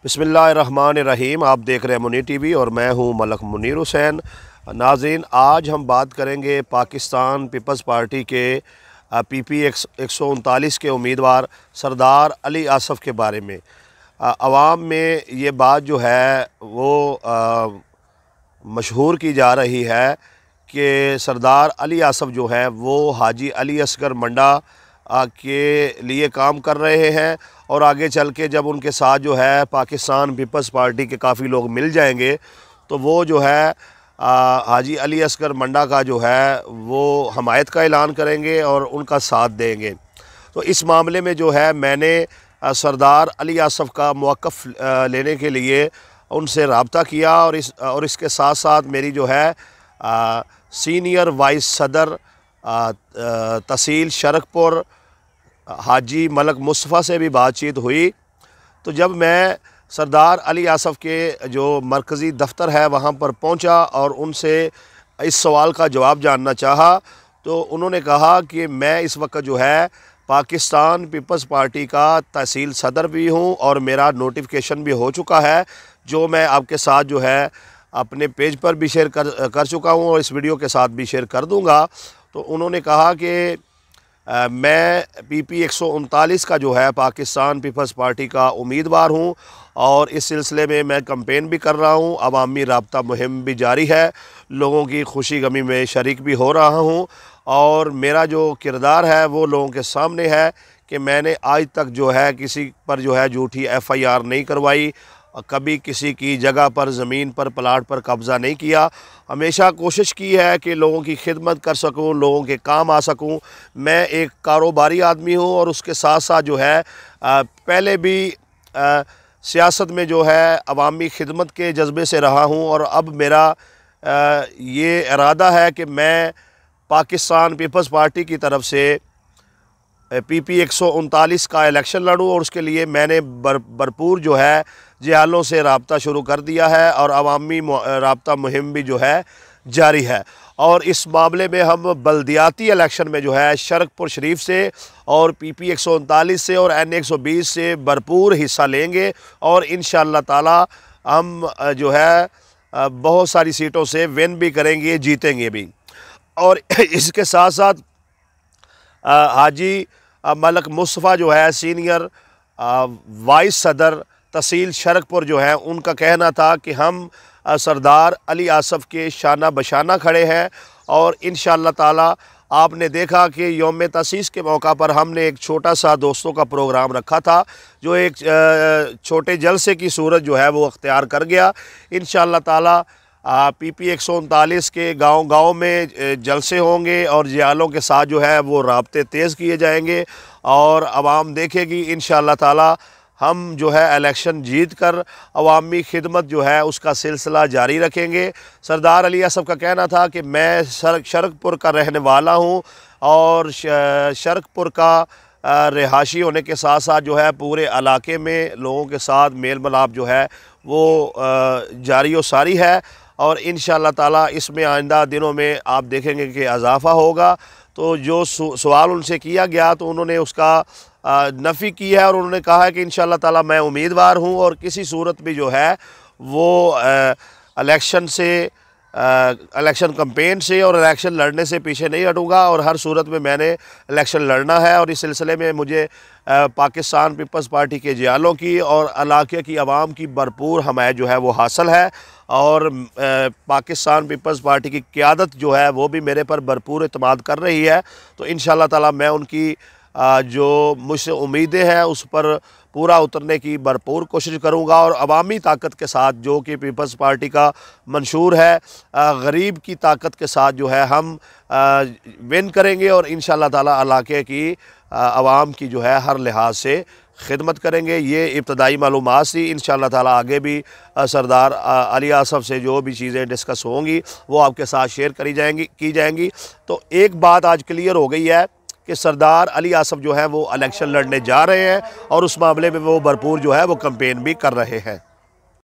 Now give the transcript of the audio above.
बिस्मिल्लाहिर्रहमानिर्रहीम। आप देख रहे हैं मुनीर टीवी और मैं हूं मलक मुनीर हुसैन। नाज़रीन, आज हम बात करेंगे पाकिस्तान पीपल्स पार्टी के PP 139 के उम्मीदवार सरदार अली आसफ़ के बारे में। अवाम में ये बात जो है वो मशहूर की जा रही है कि सरदार अली आसफ़ जो है वो हाजी अली असगर मंडा के लिए काम कर रहे हैं और आगे चल के जब उनके साथ जो है पाकिस्तान पीपल्स पार्टी के काफ़ी लोग मिल जाएंगे तो वो जो है हाजी अली असगर मंडा का जो है वो हमायत का ऐलान करेंगे और उनका साथ देंगे। तो इस मामले में जो है मैंने सरदार अली आसफ़ का मौक़िफ़ लेने के लिए उनसे रब्ता किया और इसके साथ साथ मेरी जो है सीनियर वाइस सदर तहसील शरकपुर हाजी मलक मुस्तफ़ा से भी बातचीत हुई। तो जब मैं सरदार अली आसफ़ के जो मरकज़ी दफ्तर है वहाँ पर पहुँचा और उनसे इस सवाल का जवाब जानना चाहा तो उन्होंने कहा कि मैं इस वक्त जो है पाकिस्तान पीपल्स पार्टी का तहसील सदर भी हूँ और मेरा नोटिफिकेशन भी हो चुका है, जो मैं आपके साथ जो है अपने पेज पर भी शेयर कर चुका हूँ और इस वीडियो के साथ भी शेयर कर दूँगा। तो उन्होंने कहा कि मैं PP 139 का जो है पाकिस्तान पीपल्स पार्टी का उम्मीदवार हूं और इस सिलसिले में मैं कैंपेन भी कर रहा हूं, अवामी राब्ता मुहिम भी जारी है, लोगों की खुशी गमी में शरीक भी हो रहा हूं और मेरा जो किरदार है वो लोगों के सामने है कि मैंने आज तक जो है किसी पर जो है झूठी FIR नहीं करवाई, कभी किसी की जगह पर ज़मीन पर प्लाट पर कब्ज़ा नहीं किया। हमेशा कोशिश की है कि लोगों की खिदमत कर सकूं, लोगों के काम आ सकूं। मैं एक कारोबारी आदमी हूं और उसके साथ साथ जो है पहले भी सियासत में जो है अवामी खिदमत के जज्बे से रहा हूं और अब मेरा ये इरादा है कि मैं पाकिस्तान पीपल्स पार्टी की तरफ से PP 139 का इलेक्शन लड़ूँ और उसके लिए मैंने भरपूर जो है जिहालों से रब्ता शुरू कर दिया है और अवामी रब्ता मुहिम भी जो है जारी है। और इस मामले में हम बल्दियाती इलेक्शन में जो है शरकपुर शरीफ से और PP 139 से और N 120 से भरपूर हिस्सा लेंगे और इंशाअल्लाह ताला हम जो है बहुत सारी सीटों से विन भी करेंगे, जीतेंगे भी। और इसके साथ साथ हाजी मलक मुस्तफ़ा जो है सीनियर वाइस सदर तहसील शरकपुर जो है उनका कहना था कि हम सरदार अली आसफ़ के शाना बशाना खड़े हैं और इंशाअल्लाह ताला आपने देखा कि यौम तसीस के मौका पर हमने एक छोटा सा दोस्तों का प्रोग्राम रखा था जो एक छोटे जलसे की सूरत जो है वो अख्तियार कर गया। इंशाअल्लाह ताला PP 139 के गांव-गांव में जलसे होंगे और जियालों के साथ जो है वो राब्ते तेज़ किए जाएंगे और आवाम देखेगी इंशाअल्लाह ताला हम जो है इलेक्शन जीत कर अवामी खिदमत जो है उसका सिलसिला जारी रखेंगे। सरदार अली आसफ़ का कहना था कि मैं शरकपुर का रहने वाला हूँ और शरकपुर का रिहाशी होने के साथ साथ जो है पूरे इलाके में लोगों के साथ मेल मिलाप जो है वो जारी व सारी है और इंशाअल्लाह ताला इसमें आइंदा दिनों में आप देखेंगे कि इजाफ़ा होगा। तो जो सवाल उनसे किया गया तो उन्होंने उसका नफ़ी की है और उन्होंने कहा है कि इंशाअल्लाह ताला मैं उम्मीदवार हूं और किसी सूरत भी जो है वो इलेक्शन कैंपेन से और इलेक्शन लड़ने से पीछे नहीं हटूँगा और हर सूरत में मैंने इलेक्शन लड़ना है। और इस सिलसिले में मुझे पाकिस्तान पीपल्स पार्टी के जियालों की और इलाके की आवाम की भरपूर हमायत जो है वो हासिल है और पाकिस्तान पीपल्स पार्टी की क़यादत जो है वो भी मेरे पर भरपूर एतमाद कर रही है। तो इंशाअल्लाह ताला मैं उनकी जो मुझसे उम्मीदें हैं उस पर पूरा उतरने की भरपूर कोशिश करूंगा और अवामी ताकत के साथ जो कि पीपल्स पार्टी का मंशूर है, गरीब की ताकत के साथ जो है हम विन करेंगे और इंशाअल्लाह ताला इलाके की आवाम की जो है हर लिहाज से खिदमत करेंगे। ये इब्तदाई मालूमात थी। इंशाअल्लाह ताला आगे भी सरदार अली आसफ़ से जो भी चीज़ें डिस्कस होंगी वो आपके साथ शेयर की जाएंगी। तो एक बात आज क्लियर हो गई है कि सरदार अली आसफ़ जो है वो इलेक्शन लड़ने जा रहे हैं और उस मामले में वो भरपूर जो है वो कैंपेन भी कर रहे हैं।